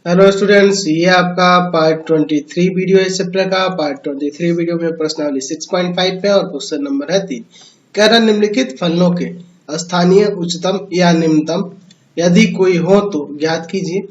Hello students, ये आपका part 23 video है इस चैप्टर का। पार्ट 23 वीडियो में प्रश्नावली 6.5 पे और क्वेश्चन नंबर है 3। कह रहा निम्नलिखित फलनों के स्थानीय उच्चतम या निम्नतम यदि कोई हो तो ज्ञात कीजिए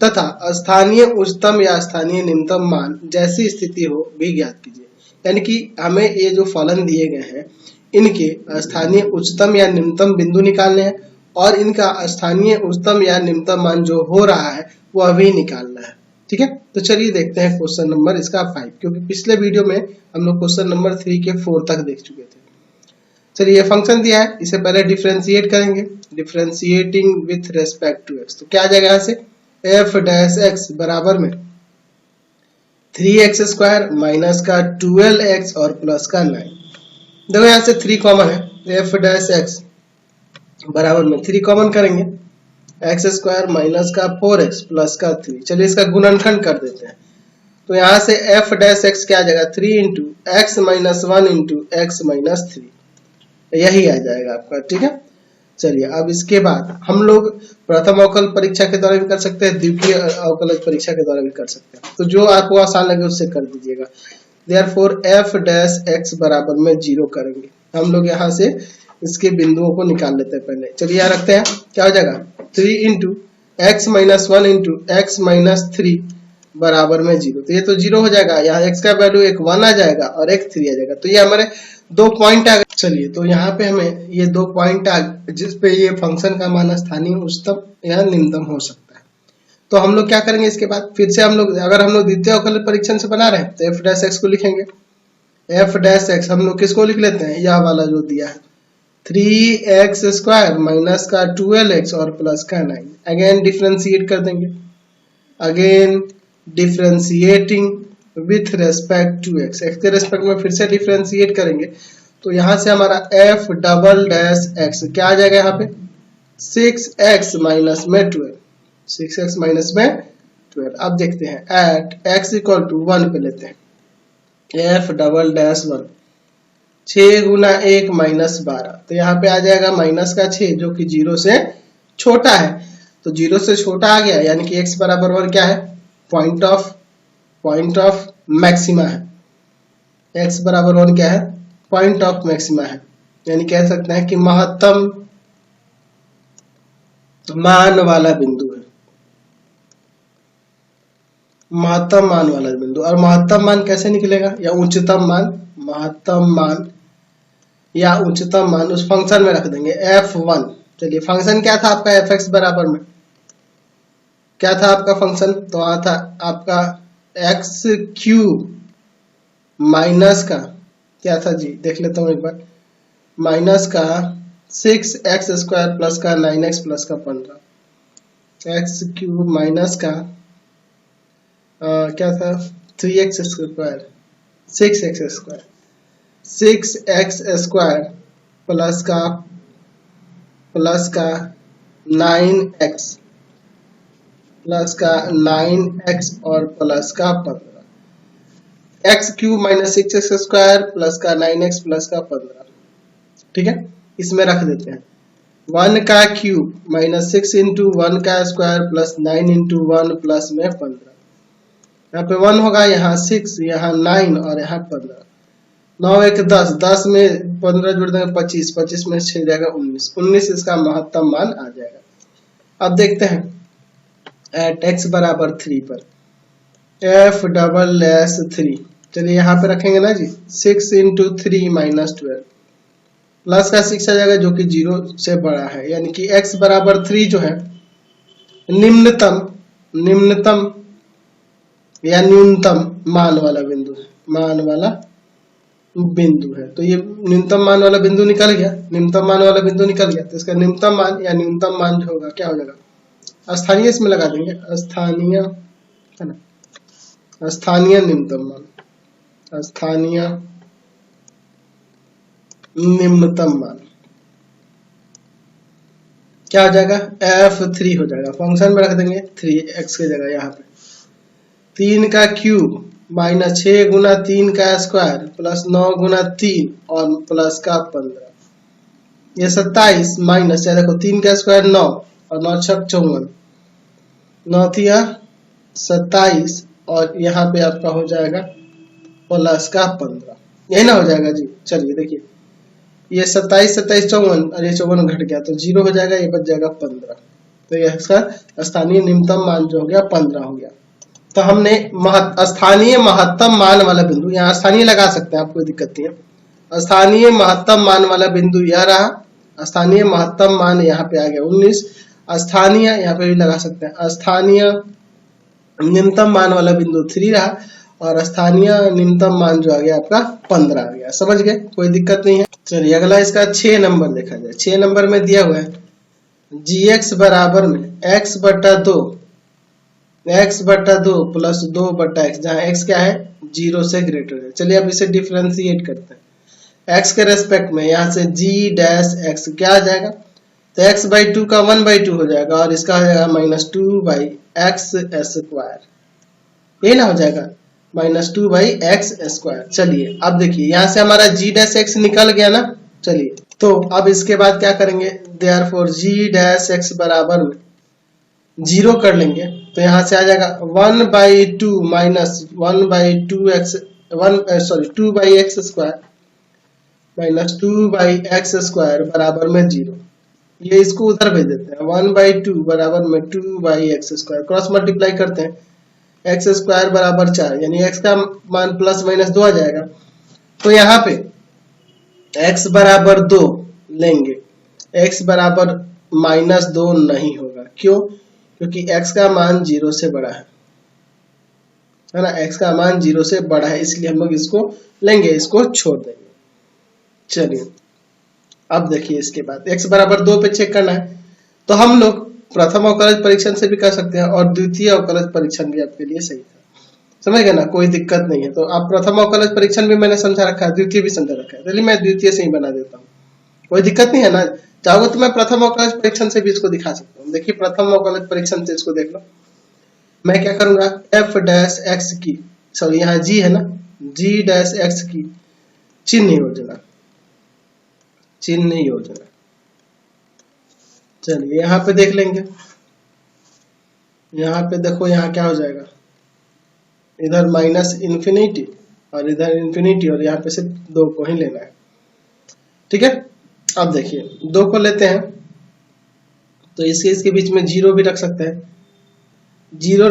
तथा स्थानीय उच्चतम या स्थानीय निम्नतम मान जैसी स्थिति हो भी ज्ञात कीजिए। यानी कि हमें ये जो फलन दिए गए हैं इनके स्थानीय उच्चतम या निम्नतम बिंदु निकालने हैं और इनका स्थानीय उच्चतम या निम्नतम मान जो हो रहा है वो अभी निकालना है। ठीक है, तो चलिए देखते हैं क्वेश्चन नंबर इसका 5, क्योंकि पिछले वीडियो में हम लोग क्वेश्चन नंबर 3 के 4 तक देख चुके थे। चलिए, ये फंक्शन दिया है, इसे पहले डिफरेंशिएट करेंगे। Differentiating with respect to X, तो क्या आ जाएगा यहाँ से एफ डैश एक्स बराबर में 3x स्क्वायर माइनस का 12x और प्लस का 9। देखो यहाँ से 3 कॉमन है, एफ डैश एक्स बराबर में 3 कॉमन करेंगे, एक्स स्क्वायर माइनस का 4x प्लस का 3। चलिए इसका गुणनखंड कर देते हैं। तो यहाँ से एफ डैश एक्स क्या आ जाएगा 3 into x minus 1 into x minus 3, यही आ जाएगा आपका। ठीक है, चलिए अब इसके बाद हम लोग प्रथम अवकल परीक्षा के द्वारा भी कर सकते हैं, द्वितीय अवकल परीक्षा के द्वारा भी कर सकते हैं, तो जो आपको आसान लगे उससे कर दीजिएगा। देयरफॉर एफ डैश एक्स बराबर में 0 करेंगे। हम लोग यहाँ से इसके बिंदुओं को निकाल लेते हैं पहले। चलिए यहाँ रखते हैं, क्या हो जाएगा 3 into x minus 1 into x minus 3 बराबर में 0। तो ये तो 0 हो जाएगा, यहाँ x का वैल्यू एक 1 आ जाएगा और एक 3 आ जाएगा। तो ये हमारे 2 पॉइंट आ गए। चलिए, तो यहाँ पे हमें ये 2 पॉइंट आ गए जिसपे ये फंक्शन का मान स्थानीय उच्चतम या निम्नतम हो सकता है। तो हम लोग क्या करेंगे इसके बाद, फिर से हम लोग अगर हम लोग द्वितीय अवकल परीक्षण से बना रहे हैं तो एफ डैश एक्स को लिखेंगे। एफ डैश एक्स हम लोग किसको लिख लेते हैं, यह वाला जो दिया है 3x स्क्वायर माइनस का 12x और प्लस का 9। अगेन डिफरेंशिएट कर देंगे, again differentiating with respect to x, x के रेस्पेक्ट में फिर से डिफरेंशिएट करेंगे। तो यहाँ से हमारा f डबल डैश x क्या आ जाएगा, यहाँ पे 6x माइनस में 12, 6x माइनस में 12। अब देखते हैं एट x इक्वल टू 1 पे लेते हैं, f डबल डैश 1 6 गुना 1 माइनस 12, तो यहाँ पे आ जाएगा माइनस का 6 जो कि 0 से छोटा है। तो 0 से छोटा आ गया, यानी कि x बराबर 1 क्या है, पॉइंट ऑफ मैक्सिमा है। x बराबर 1 क्या है, पॉइंट ऑफ मैक्सिमा है, यानी कह सकते हैं कि महत्तम मान वाला बिंदु है, महत्तम मान वाला बिंदु। और महत्तम मान कैसे निकलेगा, या उच्चतम मान, महत्तम मान या उच्चतम मान उस फंक्शन में रख देंगे f1। चलिए फंक्शन क्या था आपका fx बराबर में, क्या था आपका फंक्शन, तो आ था आपका एक्स क्यूब माइनस का क्या था जी, देख लेता हूँ एक बार, माइनस का 6x स्क्वायर प्लस का 9x प्लस का 15, एक्स क्यूब माइनस का क्या था 3x square 6x square 6x square plus का 9x प्लस का 9x और प्लस का 15, x cube minus 6x square plus का 9x प्लस का 15। ठीक है, इसमें रख देते हैं 1 का क्यूब माइनस 6 इंटू 1 का स्क्वायर प्लस 9 इंटू 1 प्लस में 15। यहाँ पे 1 होगा, यहाँ 6, यहाँ 9 और यहाँ 15। 9 1 10, 10 में 15 जोड़ देंगे 25, 25 में 6 जाएगा 19, 19 इसका महत्तम मान आ जाएगा। अब देखते हैं एट x बराबर 3 पर f डबल डैश 3, चलिए यहाँ पे रखेंगे ना जी 6 इंटू 3 माइनस 12, प्लस का 6 आ जाएगा जो कि 0 से बड़ा है, यानी कि x बराबर 3 जो है निम्नतम या न्यूनतम मान वाला बिंदु है, मान वाला बिंदु है। तो ये न्यूनतम मान वाला बिंदु निकल गया, निम्नतम मान वाला बिंदु निकल गया, तो इसका निम्नतम मान या न्यूनतम मान जो होगा क्या हो जाएगा, स्थानीय इसमें लगा देंगे, स्थानीय है ना, स्थानीय निम्नतम मान, स्थानीय निम्नतम मान क्या हो जाएगा, f3 हो जाएगा। फंक्शन में रख देंगे 3x की जगह, यहाँ पे 3 का क्यूब माइनस 6 गुना 3 का स्क्वायर प्लस 9 गुना 3 और प्लस का 15, ये 27 माइनस, या देखो 3 का स्क्वायर 9 और 9 छक 54, 9 थिया 27 और यहाँ पे आपका हो जाएगा प्लस का 15, यही ना हो जाएगा जी। चलिए देखिए, ये 27 27 54 और ये 54 घट गया तो 0 हो जाएगा, ये बच जाएगा 15। तो यह इसका स्थानीय न्यूनतम मान जो हो गया 15 हो गया। तो हमने स्थानीय महत्तम मान वाला बिंदु, यहाँ स्थानीय लगा सकते हैं, आप कोई दिक्कत नहीं है। स्थानीय महत्तम मान वाला बिंदु यह रहा, स्थानीय महत्तम मान यहाँ पे आ गया 19, स्थानीय यहाँ पे भी लगा सकते हैं, स्थानीय न्यूनतम मान वाला बिंदु 3 रहा और स्थानीय न्यूनतम मान जो आ गया आपका 15 आ गया। समझ गए, कोई दिक्कत नहीं है। चलिए अगला इसका 6 नंबर देखा जाए। 6 नंबर में दिया हुआ है gx बराबर में x बटा 2 प्लस 2 बटा x, जहाँ x क्या है 0 से ग्रेटर है। चलिए अब इसे डिफरेंशिएट करते हैं x के रेस्पेक्ट में। यहाँ से g डैश x क्या आ जाएगा, तो x बाई 2 का 1/2 हो जाएगा और इसका हो जाएगा -2/x², ये ना हो जाएगा -2/x²। चलिए अब देखिए यहाँ से हमारा g डैश x निकल गया ना। चलिए तो अब इसके बाद क्या करेंगे, देयरफॉर g डैश x बराबर में 0 कर लेंगे तो यहाँ से आ जाएगा 1/2 माइनस 2/x² माइनस 2/x² बराबर में 0। ये इसको उधर भेज देते हैं, 1/2 बराबर में 2/x², क्रॉस मल्टीप्लाई करते हैं, x² बराबर 4, यानी x का मान प्लस माइनस 2 आ जाएगा। तो यहाँ पे x बराबर 2 लेंगे, x बराबर -2 नहीं होगा। क्यों? क्योंकि x का मान 0 से बड़ा है ना, x का मान 0 से बड़ा है, इसलिए हम लोग इसको लेंगे, इसको छोड़ देंगे। चलिए अब देखिए इसके बाद x बराबर 2 पे चेक करना है, तो हम लोग प्रथम अवकलज परीक्षण से भी कर सकते हैं और द्वितीय अवकलज परीक्षण भी आपके लिए सही था। समझ गए ना, कोई दिक्कत नहीं है। तो आप प्रथम अवकलज परीक्षण भी मैंने समझा रखा है, द्वितीय भी समझा रखा है, चलिए मैं द्वितीय से ही बना देता हूँ, कोई दिक्कत नहीं है ना। चाहो तो मैं प्रथम अवकलज परीक्षण से भी इसको दिखा सकता हूँ। देखिए प्रथम अवकलज परीक्षण से इसको देख लो। मैं क्या करूंगा, f डैश x की, सॉरी यहाँ g है ना, g डैश x की चिन्ह योजना, चलिए यहाँ पे देख लेंगे। यहाँ पे देखो, यहाँ क्या हो जाएगा, इधर -∞ और इधर इन्फिनिटी और यहाँ पे सिर्फ 2 को ही लेना है। ठीक है, अब देखिए 2 को लेते हैं तो इसके बीच में 0 भी रख सकते हैं। 0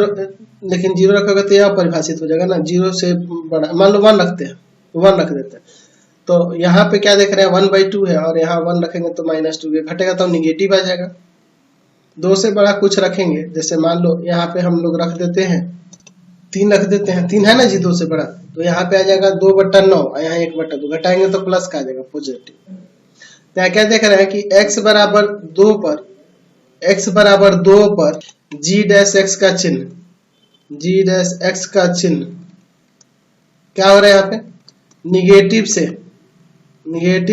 लेकिन 0 रखोगे तो यह परिभाषित हो जाएगा ना, 0 से बड़ा, मान लो 1 रखते हैं, 1 रख देते हैं। तो यहाँ पे क्या देख रहे हैं, 1/2 है और यहाँ 1 रखेंगे तो -2, ये घटेगा तो निगेटिव आ जाएगा। 2 से बड़ा कुछ रखेंगे, जैसे मान लो यहाँ पे हम लोग रख देते हैं 3 रख देते हैं, 3 है ना जी 2 से बड़ा, तो यहाँ पे आ जाएगा 2/9 और यहाँ 1/2, घटाएंगे तो प्लस का आ जाएगा, पॉजिटिव। तो यहाँ क्या देख रहे हैं कि x बराबर 2 पर g डैश x का चिन्ह क्या हो रहा है, यहाँ पे निगेटिव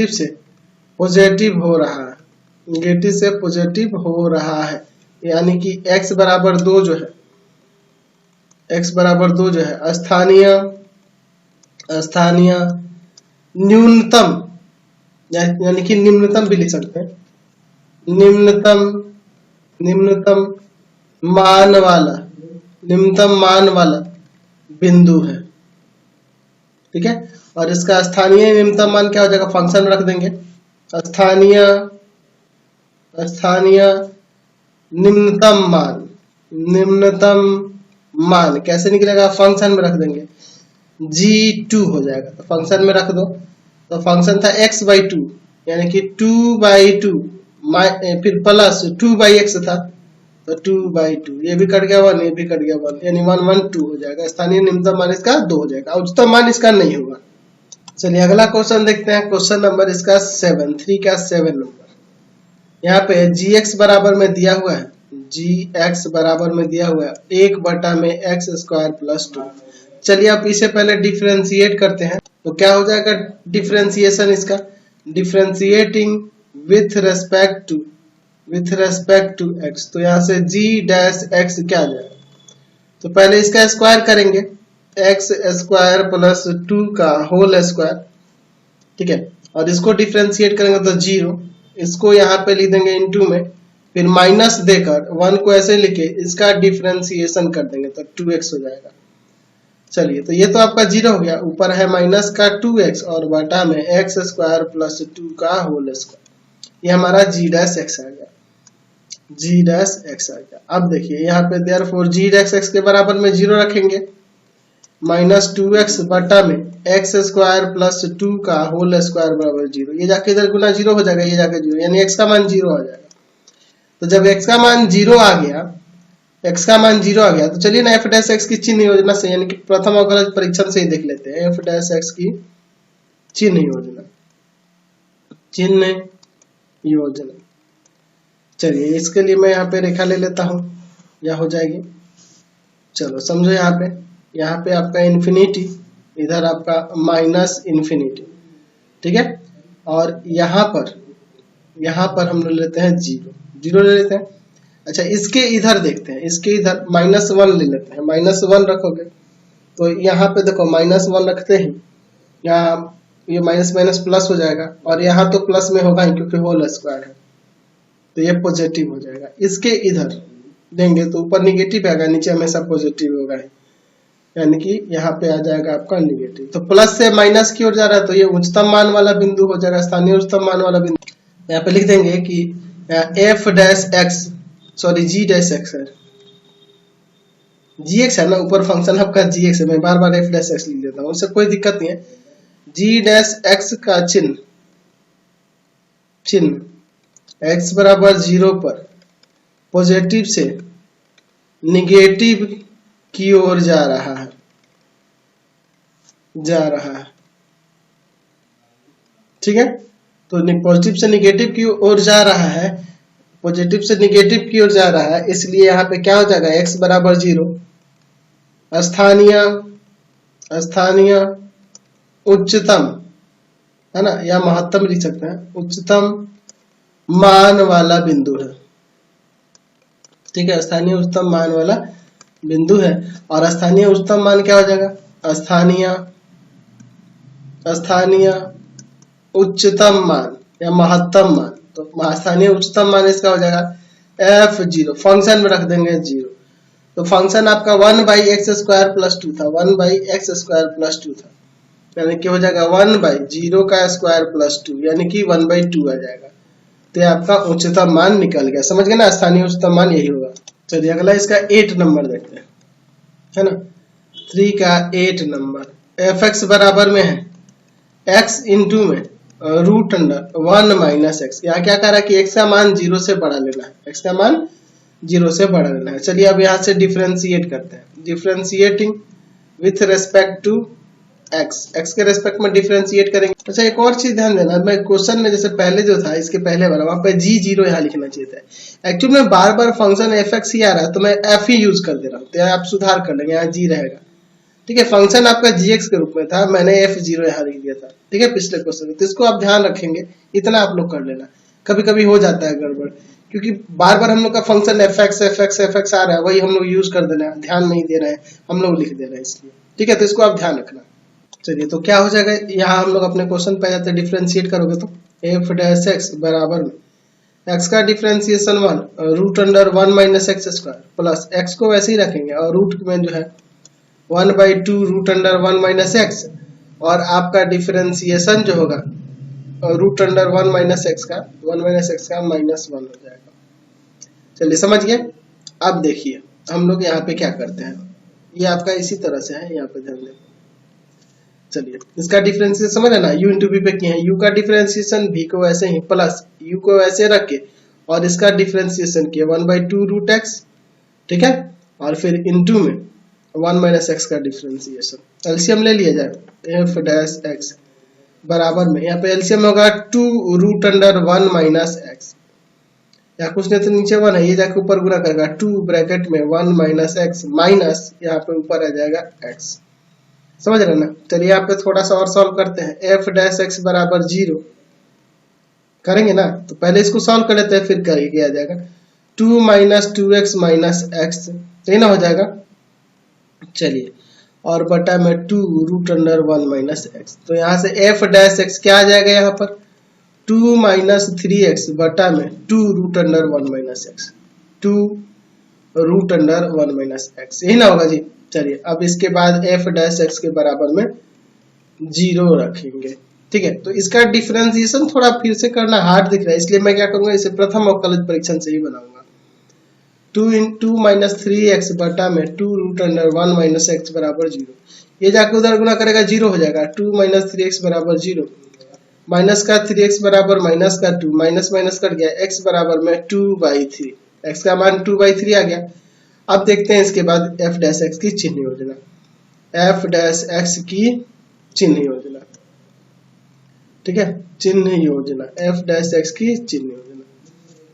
से पॉजिटिव हो रहा है, निगेटिव से पॉजिटिव हो रहा है, यानी कि x बराबर 2 जो है स्थानीय न्यूनतम, यानी कि निम्नतम भी लिख सकते हैं, निम्नतम मान वाला बिंदु है। ठीक है, और इसका स्थानीय न्यूनतम मान क्या हो जाएगा, फंक्शन में रख देंगे, स्थानीय न्यूनतम मान कैसे निकलेगा, फंक्शन में रख देंगे, g2 हो जाएगा। तो फंक्शन में रख दो, तो फंक्शन था x/2 यानी कि 2/2 फिर प्लस 2/x था तो 2/2, ये भी कट गया 1, ये भी कट गया 1, यानी 1 1 2 हो जाएगा। स्थानीय न्यूनतम मान इसका 2 हो जाएगा, उच्चतम मान इसका नहीं होगा। चलिए अगला क्वेश्चन देखते हैं, क्वेश्चन नंबर इसका 7 नंबर। यहाँ पे gx बराबर में दिया हुआ है, 1/x² + 2। चलिए आप इसे पहले डिफरेंशिएट करते हैं, तो क्या हो जाएगा डिफरेंशिएशन इसका, differentiating with respect to x। तो यहाँ से g डैश x क्या आ जाएगा, तो पहले इसका स्क्वायर करेंगे, x² + 2 का होल स्क्वायर। ठीक है, और इसको डिफरेंशिएट करेंगे तो 0, इसको यहाँ पे लिख देंगे इनटू में, फिर माइनस देकर 1 को ऐसे लिखे इसका डिफरेंशिएशन कर देंगे तो 2x हो जाएगा। चलिए तो ये तो आपका 0 हो गया, ऊपर है माइनस का 2x और बटा में x स्क्वायर प्लस 2 का होल स्क्वायर, ये हमारा g डैश x आ गया, g डैश x आ गया। अब देखिए यहाँ पे देयरफॉर g डैश x के बराबर में 0 रखेंगे, माइनस 2x बटा में x स्क्वायर प्लस 2 का होल स्क्वायर बराबर 0, ये जाके इधर गुना 0 हो जाएगा, ये जाके 0, यानी x का मान 0 आ जाएगा। तो जब x का मान 0 आ गया, x का मान 0 आ गया तो चलिए ना f डैश x की चिन्ह योजना से, यानी कि प्रथम अवकलज परीक्षण से ही देख लेते हैं f डैश x की चिन्ह योजना, चिन्ह योजना। चलिए इसके लिए मैं यहाँ पे रेखा ले लेता हूँ, यह हो जाएगी। चलो समझो यहाँ पे आपका इन्फिनिटी, इधर आपका माइनस इन्फिनिटी, ठीक है। और यहाँ पर हम लोग लेते हैं 0 ले लेते हैं। अच्छा इसके इधर देखते हैं, इसके इधर -1 ले लेते हैं, -1 रखोगे तो यहाँ पे देखो -1 रखते ही यहाँ ये माइनस माइनस प्लस हो जाएगा, और यहाँ तो प्लस में होगा ही क्योंकि होल स्क्वायर है, तो ये पॉजिटिव हो जाएगा। इसके इधर देंगे तो ऊपर निगेटिव आएगा, नीचे हमेशा पॉजिटिव होगा, यानी कि यहाँ पे आ जाएगा आपका निगेटिव। तो प्लस से माइनस की ओर जा रहा है तो ये उच्चतम मान वाला बिंदु हो जाएगा, स्थानीय उच्चतम मान वाला बिंदु। यहाँ पे लिख देंगे कि f dash x, sorry g dash x है, gx है ना, ऊपर फंक्शन आपका gx है, मैं बार बार f डैश x लिख देता हूँ, उससे कोई दिक्कत नहीं है। g डैश x का चिन्ह x बराबर 0 पर पॉजिटिव से निगेटिव की ओर जा रहा है, ठीक है। तो पॉजिटिव से निगेटिव की ओर जा रहा है, पॉजिटिव से निगेटिव की ओर जा रहा है, इसलिए यहाँ पे क्या हो जाएगा, x बराबर 0 स्थानीय उच्चतम है ना, या महत्तम लिख सकते हैं, उच्चतम मान वाला बिंदु है, ठीक है। स्थानीय उच्चतम मान वाला बिंदु है, और स्थानीय उच्चतम मान क्या हो जाएगा, स्थानीय उच्चतम मान या महत्तम मान। तो स्थानीय उच्चतम मान इसका हो जाएगा f0, फंक्शन में रख देंगे 0। तो फंक्शन आपका 1/x स्क्वायर प्लस 2 था, 1/x स्क्वायर प्लस 2 था, यानी कि हो जाएगा 1/0 का स्क्वायर प्लस 2, यानी कि 1/2 आ जाएगा। तो आपका उच्चतम मान निकल गया, समझ गए ना, स्थानीय उच्चतम मान यही होगा। चलिए अगला इसका 8 नंबर देखते हैं, है ना, 3 का 8 नंबर। fx बराबर में है x इंटू में रूट अंडर 1 माइनस एक्स। यहाँ क्या कह रहा है कि x का मान 0 से बड़ा लेना है, x का मान 0 से बड़ा लेना है। चलिए अब यहाँ से डिफरेंशिएट करते हैं, differentiating with respect to x के रेस्पेक्ट में डिफरेंशिएट करेंगे। अच्छा एक और चीज ध्यान देना, मैं क्वेश्चन में जैसे पहले जो था इसके पहले वाला, वहाँ पे g0 यहाँ लिखना चाहिए था, एक्चुअली में बार बार फंक्शन fx ही आ रहा है तो मैं f ही यूज कर दे रहा हूँ, तो आप सुधार कर लेंगे, यहाँ g रहेगा, ठीक है। फंक्शन आपका gx के रूप में था, मैंने f0 यहाँ लिख दिया था, ठीक है, पिछले क्वेश्चन में। तो इसको आप ध्यान रखेंगे, इतना आप लोग कर लेना, कभी कभी हो जाता है गड़बड़, क्योंकि बार बार हम लोग का फंक्शन fx आ रहा है, वही हम लोग यूज कर देना, ध्यान नहीं दे रहे हैं, हम लोग लिख दे रहे हैं इसलिए, ठीक है। तो इसको आप ध्यान रखना। चलिए तो क्या हो जाएगा, यहाँ हम लोग अपने क्वेश्चन पे जाते हैं, डिफरेंशिएट करोगे तो f डैश x बराबर में x का differentiation 1 root under 1 minus X square plus x को वैसे ही रखेंगे, और रूट में जो है 1/2 रूट अंडर 1 माइनस एक्स, और आपका डिफरेंशिएशन जो होगा रूट अंडर 1 माइनस एक्स का -1 हो जाएगा। चलिए समझ गए। अब देखिए हम लोग यहाँ पे क्या करते हैं, ये आपका इसी तरह से है, यहाँ पे ध्यान दें। चलिए इसका डिफरेंशिएशन समझ है ना, u इंटू v पे किए हैं, u का डिफरेंशिएशन v को ऐसे ही प्लस u को ऐसे रख के, और इसका डिफरेंशिएशन किया 1/2 रूट x, ठीक है, और फिर इंटू में 1 माइनस एक्स का डिफरेंशिएशन। एलसीएम ले लिया जाए, f डैश x बराबर में, यहाँ पे एलसीएम होगा 2 रूट अंडर 1 माइनस एक्स, या कुछ नहीं तो नीचे 1 है, ये जाके ऊपर गुना करेगा 2 ब्रैकेट में 1 माइनस एक्स माइनस यहाँ पे ऊपर आ जाएगा x, समझ रहे ना। चलिए यहाँ पे थोड़ा सा और सॉल्व करते हैं, f डैश x बराबर 0 करेंगे ना, तो पहले इसको सॉल्व कर लेते हैं, फिर करेंगे आ जाएगा 2 माइनस 2x माइनस x, सही ना हो जाएगा। चलिए और बटा में 2 रूट अंडर 1 माइनस एक्स, तो यहाँ से f डैश x क्या आ जाएगा, यहाँ पर 2 माइनस 3x बटा में 2 root under 1 minus X, 2 root under 1 minus X, यही ना होगा जी। चलिए अब इसके बाद एफ डैश एक्स के बराबर में 0 रखेंगे। ठीक है, तो इसका डिफरेंशिएशन थोड़ा फिर से करना हार्ड दिख रहा है, इसलिए मैं क्या करूंगा, इसे प्रथम अवकलज परीक्षण से ही बनाऊंगा। 2 माइनस 3x बटा में 2 रूट अंडर 1 माइनस एक्स बराबर 0। ये जाकर उधर गुना करेगा 0 हो जाएगा। 2 माइनस 3x बराबर 0, माइनस का 3x बराबर माइनस का 2, माइनस माइनस कट गया, x बराबर में 2/3, x का मान 2/3 आ गया। अब देखते हैं इसके बाद f डैश x की चिन्ह योजना, f डैश x की चिन्ह योजना। ठीक है, चिन्ह योजना, f डैश x की चिन्ह योजना।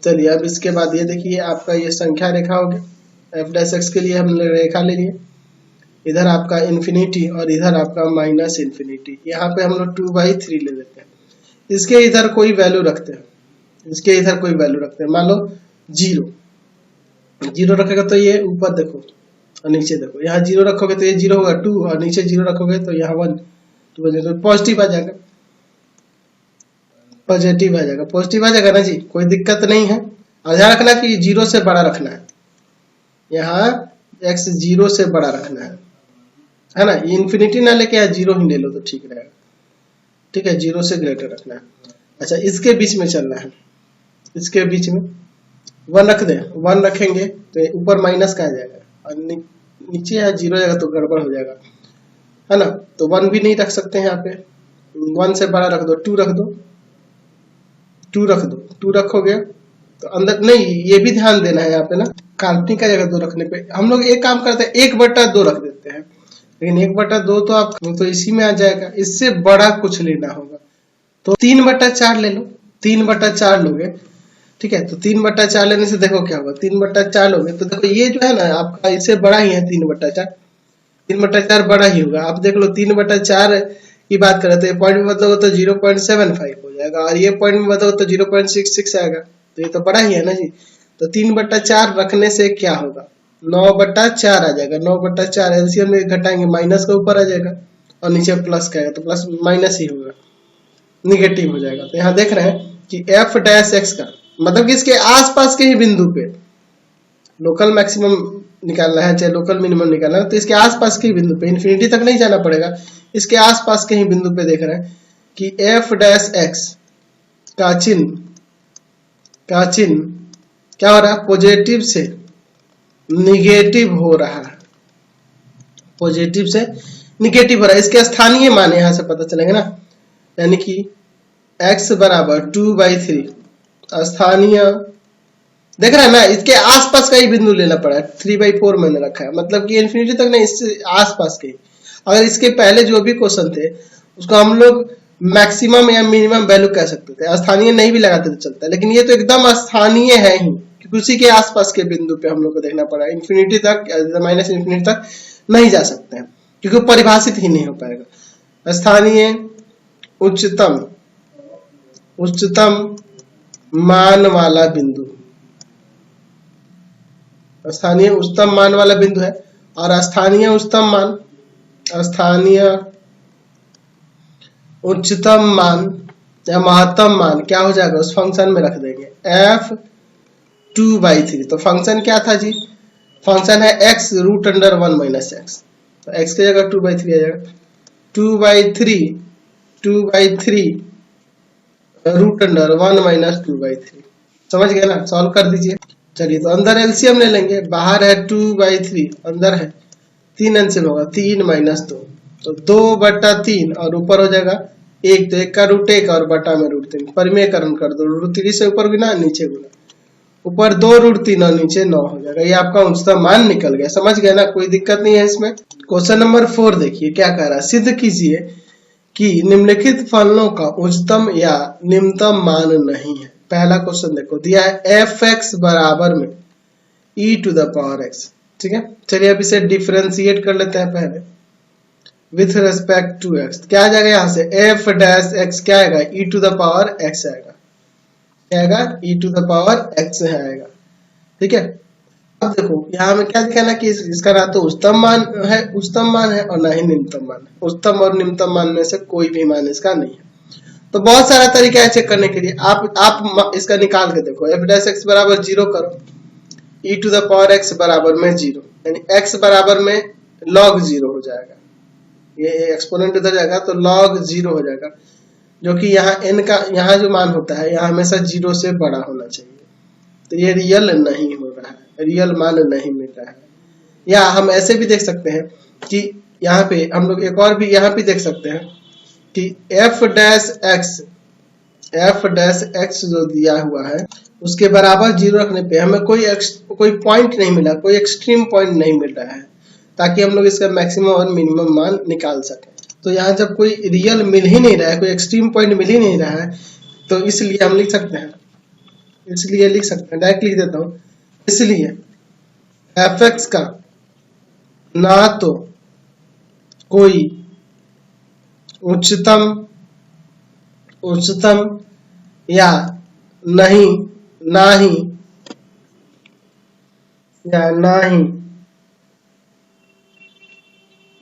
चलिए अब इसके बाद ये देखिए आपका ये संख्या रेखा हो गया। f डैश x के लिए हमने रेखा ले लिए, इधर आपका इन्फिनिटी और इधर आपका माइनस इन्फिनिटी। यहाँ पे हम लोग 2/3 ले लेते हैं, इसके इधर कोई वैल्यू रखते हैं, इसके इधर कोई वैल्यू रखते हैं, मान लो 0 रखेगा तो ये ऊपर देखो और नीचे देखो, यहाँ 0 रखोगे तो ये 0 होगा 2, और नीचे 0 रखोगे तो यहाँ 1, तो पॉजिटिव आ जाएगा, पॉजिटिव आ जाएगा, पॉजिटिव आ जाएगा ना जी, कोई दिक्कत नहीं है। और ध्यान रखना कि 0 से बड़ा रखना है, यहाँ x 0 से बड़ा रखना है ना, ये इन्फिनिटी ना लेके यहाँ 0 ही ले लो तो ठीक रहेगा। ठीक है, 0 से ग्रेटर रखना है। अच्छा, इसके बीच में चलना है, इसके बीच में 1 रख दे, 1 रखेंगे तो ऊपर माइनस का आ जाएगा और नीचे यहाँ 0 जाएगा तो गड़बड़ हो जाएगा, है ना। तो 1 भी नहीं रख सकते हैं यहाँ पे, 1 से बड़ा रख दो, 2 रख दो, 2 रख दो, 2 रखोगे तो अंदर नहीं, ये भी ध्यान देना है यहाँ पे ना, काल्पनिक का जगह 2 रखने पे हम लोग एक काम करते हैं 1/2 रख देते हैं, लेकिन 1/2 तो आप तो इसी में आ जाएगा, इससे बड़ा कुछ लेना होगा तो 3/4 ले लो, 3/4 लोगे। ठीक है, तो 3/4 लेने से देखो क्या होगा, 3/4 लोगे तो देखो ये जो है ना आपका इससे बड़ा ही है 3/4, 3/4 बड़ा ही होगा। आप देख लो 3/4 की बात करें तो ये पॉइंट में बदलोगे तो 0.75 हो जाएगा, और ये पॉइंट में बदलोगे तो 0.66 आएगा, तो ये तो बड़ा ही है ना जी। तो 3/4 रखने से क्या होगा, 9/4 आ जाएगा, 9/4 एलसीएम में घटाएंगे, माइनस का ऊपर आ जाएगा और नीचे प्लस का आएगा, तो प्लस माइनस ही होगा, निगेटिव हो जाएगा। तो यहाँ देख रहे हैं कि एफ डैश एक्स का मतलब कि इसके आसपास के ही बिंदु पे लोकल मैक्सिमम निकालना है चाहे लोकल मिनिमम निकालना है, तो इसके आसपास के ही बिंदु पे, इन्फिनिटी तक नहीं जाना पड़ेगा, इसके आसपास के ही बिंदु पे देख रहे हैं कि एफ डैश एक्स का चिन्ह क्या हो रहा है, पॉजिटिव से निगेटिव हो रहा है, पॉजिटिव से निगेटिव हो रहा है। इसके स्थानीय मान यहां से पता चलेंगे ना, यानी कि x बराबर 2/3 स्थानीय, देख रहे हैं ना, इसके आसपास का ही बिंदु लेना पड़ा है, 3/4 मैंने रखा है, मतलब कि इन्फिनिटी तक नहीं, इससे आसपास के। अगर इसके पहले जो भी क्वेश्चन थे उसको हम लोग मैक्सिमम या मिनिमम वैल्यू कह सकते थे, स्थानीय नहीं भी लगाते तो चलता है, लेकिन ये तो एकदम स्थानीय है ही, क्योंकि उसी के आसपास के बिंदु पे हम लोग को देखना पड़ा, इन्फिनिटी तक माइनस इन्फिनिटी तक नहीं जा सकते हैं क्योंकि वो परिभाषित ही नहीं हो पाएगा। स्थानीय उच्चतम मान वाला बिंदु, स्थानीय उच्चतम मान वाला बिंदु है, और स्थानीय उच्चतम मान, स्थानीय उच्चतम मान या महत्तम मान क्या हो जाएगा, उस फंक्शन में रख देंगे f 2/3। तो फंक्शन क्या था जी, फंक्शन है x root under 1 minus X, तो x की जगह 2/3 आ जाएगा, 2/3 रूट अंडर 1 माइनस 2/3, समझ गए ना, सॉल्व कर दीजिए। चलिए तो अंदर एलसीएम ले लेंगे, बाहर है 2/3, अंदर है 3 एलसीएम होगा 3 माइनस 2, तो 2/3 और ऊपर हो जाएगा 1, तो 1 का रूट 1 और बटा में रूट 3, परिमेयकरण कर दो, रूट 3 से ऊपर गुना नीचे गुना, ऊपर 2 रूट 3 और नीचे 9 हो जाएगा, ये आपका उच्चतम मान निकल गया, समझ गए ना, कोई दिक्कत नहीं है इसमें। क्वेश्चन नंबर 4 देखिए क्या कह रहा है, सिद्ध कीजिए कि निम्नलिखित फलनों का उच्चतम या निम्नतम मान नहीं है। पहला क्वेश्चन देखो दिया है f(x) बराबर में e⁻x, ठीक है। चलिए अब इसे डिफरेंशिएट कर लेते हैं पहले विथ रेस्पेक्ट टू x, क्या आ जाएगा यहाँ से f डैश x क्या आएगा, e⁻x आएगा, क्या आएगा, e⁻x आएगा, ठीक है। अब देखो यहाँ में क्या दिखाना कि इसका ना तो उच्चतम मान है और ना ही निम्नतम मान है, उच्चतम और निम्नतम मान में से कोई भी मान इसका नहीं है। तो बहुत सारा तरीका है चेक करने के लिए। आप इसका निकाल के देखो, एफ डैश एक्स बराबर 0 करो, ई टू द पावर एक्स बराबर में 0, यानी एक्स बराबर में log 0 हो जाएगा, ये एक्सपोनेंट उधर जाएगा तो log 0 हो जाएगा, जो कि यहाँ n का यहाँ जो मान होता है यहाँ हमेशा 0 से बड़ा होना चाहिए। तो ये रियल नहीं हो रहा है, रियल मान नहीं मिल रहा है। या हम ऐसे भी देख सकते हैं कि यहाँ पे हम लोग एक और भी यहाँ पे देख सकते हैं कि एफ डैश एक्स जो दिया हुआ है उसके बराबर 0 रखने पे हमें कोई पॉइंट नहीं मिला, कोई एक्सट्रीम पॉइंट नहीं मिल रहा है, ताकि हम लोग इसका मैक्सिमम और मिनिमम मान निकाल सकें। तो यहाँ जब कोई रियल मिल ही नहीं रहा है, कोई एक्सट्रीम पॉइंट मिल ही नहीं रहा है, तो इसलिए हम लिख सकते हैं, डायरेक्ट लिख देता हूँ, इसलिए एफ एक्स का ना तो कोई उच्चतम या ना ही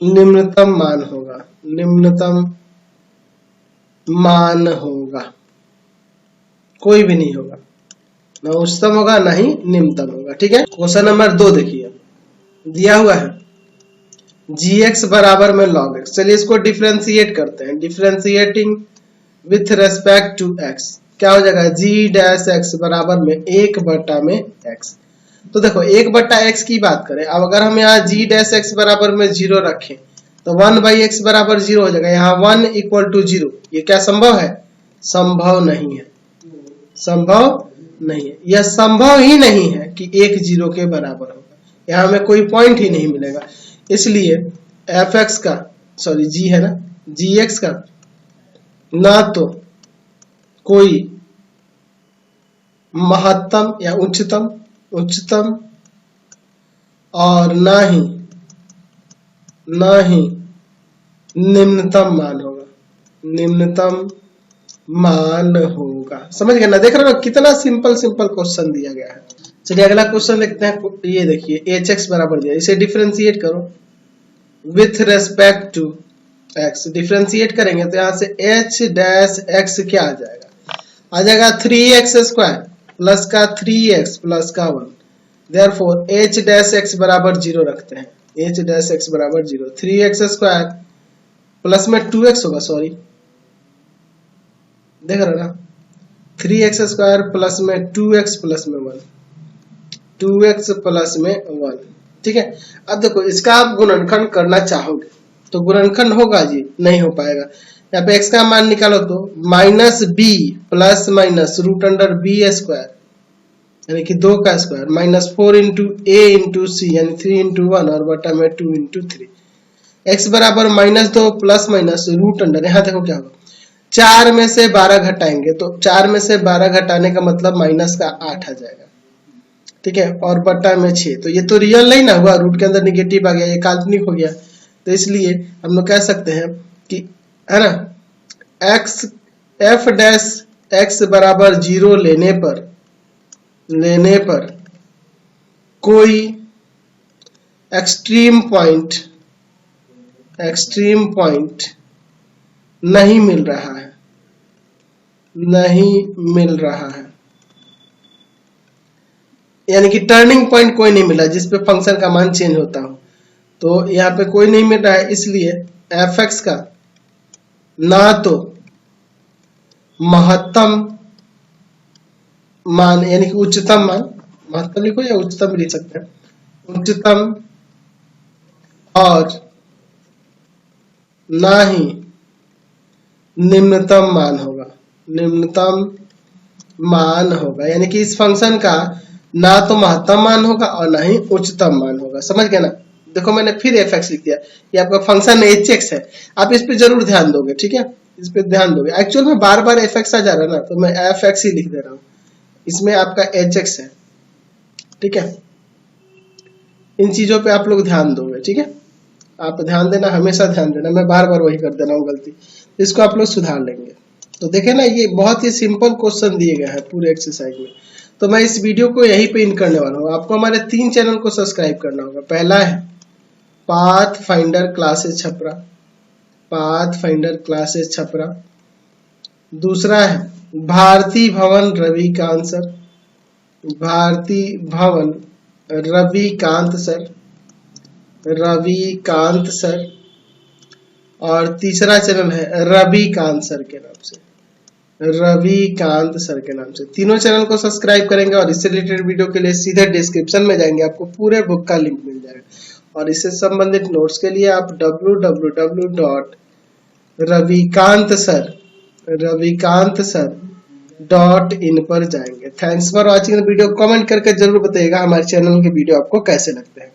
निम्नतम मान होगा, कोई भी नहीं होगा, ना उच्चतम होगा ना ही निम्नतम होगा। ठीक है। क्वेश्चन नंबर 2 देखिए, दिया हुआ है gx बराबर में log x। चलिए इसको डिफरेंशिएट करते हैं, differentiating with respect to x क्या हो जाएगा, g डैश x बराबर में 1/x। तो देखो 1/x की बात करें, अब अगर हम यहाँ g डैश x बराबर में 0 रखें तो 1/x बराबर 0 हो जाएगा, यहाँ 1 इक्वल टू 0। ये क्या संभव है, संभव नहीं है, यह संभव ही नहीं है कि 1 0 के बराबर होगा, यहाँ हमें कोई पॉइंट ही नहीं मिलेगा। इसलिए एफ एक्स का जी है ना, जी एक्स का ना तो कोई महत्तम या उच्चतम और ना ही निम्नतम मान होगा। समझ गए ना, देख रहे हो कितना सिंपल क्वेश्चन दिया गया है। चलिए अगला क्वेश्चन देखते हैं। ये देखिए एच एक्स बराबर दिया, इसे डिफरेंशिएट करो with respect to X. Differentiate करेंगे तो यहाँ से एच डैश एक्स क्या आ जाएगा 3x स्क्वायर प्लस का 3x प्लस का 1। देयरफॉर एच डैश एक्स बराबर 0 रखते हैं, एच डैश एक्स बराबर 0, 3x स्क्वायर प्लस में 2x होगा, सॉरी देख रहे ना, 3x स्क्वायर प्लस में 2x प्लस में 1, 2x प्लस में 1। ठीक है। अब देखो इसका आप गुणनखंड करना चाहोगे तो गुणनखंड होगा जी, नहीं हो पाएगा। यहाँ पे x का मान निकालो तो minus b plus minus root under B square यानी कि 2 का square minus 4 into a into C यानी 3 इंटू 1 और बटा में 2 इंटू 3। x बराबर -2 प्लस माइनस रूट अंडर, यहाँ देखो क्या होगा, 4 में से 12 घटाएंगे तो 4 में से 12 घटाने का मतलब माइनस का 8 आ जाएगा। ठीक है। और बटा में 6, तो ये तो रियल नहीं ना हुआ, रूट के अंदर निगेटिव आ गया, ये काल्पनिक हो गया। तो इसलिए हम लोग कह सकते हैं कि है ना x f डैश x बराबर 0 लेने पर कोई एक्सट्रीम पॉइंट नहीं मिल रहा है, यानी कि टर्निंग पॉइंट कोई नहीं मिला जिसपे फंक्शन का मान चेंज होता हो, तो यहाँ पे कोई नहीं मिल रहा है। इसलिए एफ एक्स का ना तो महत्तम मान यानी कि उच्चतम मान, महत्तम लिखो या उच्चतम लिख सकते हैं, उच्चतम और ना ही निम्नतम मान होगा, यानी कि इस फंक्शन का ना तो महत्तम मान होगा और ना ही उच्चतम मान होगा। समझ गए ना। देखो मैंने फिर एफ एक्स लिख दिया, ये आपका फंक्शन एच एक्स है, आप इस पे जरूर ध्यान दोगे। ठीक है, इस पे ध्यान दोगे। एक्चुअल में बार बार एफ एक्स आ जा रहा है ना, तो मैं एफ एक्स ही लिख दे रहा हूँ, इसमें आपका एच एक्स है। ठीक है, इन चीजों पे आप लोग ध्यान दोगे। ठीक है, आप ध्यान देना, हमेशा ध्यान देना, मैं बार बार वही कर दे रहा हूँ गलती, इसको आप लोग सुधार लेंगे। तो देखे ना, ये बहुत ही सिंपल क्वेश्चन दिए गए हैं पूरे एक्सरसाइज में। तो मैं इस वीडियो को यहीं पे इन करने वाला हूँ। आपको हमारे 3 चैनल को सब्सक्राइब करना होगा। पहला है पाथ फाइंडर क्लासेस छपरा, दूसरा है भारती भवन रविकांत सर, भारती भवन रविकांत सर, रविकांत सर। और तीसरा चैनल है रविकांत सर के नाम से, रविकांत सर के नाम से। तीनों चैनल को सब्सक्राइब करेंगे और इससे रिलेटेड वीडियो के लिए सीधे डिस्क्रिप्शन में जाएंगे, आपको पूरे बुक का लिंक मिल जाएगा। और इससे संबंधित नोट्स के लिए आप www.ravikantsir.in पर जाएंगे। Thanks for watching the video. Comment करके जरूर बताइएगा हमारे चैनल के वीडियो आपको कैसे लगते हैं।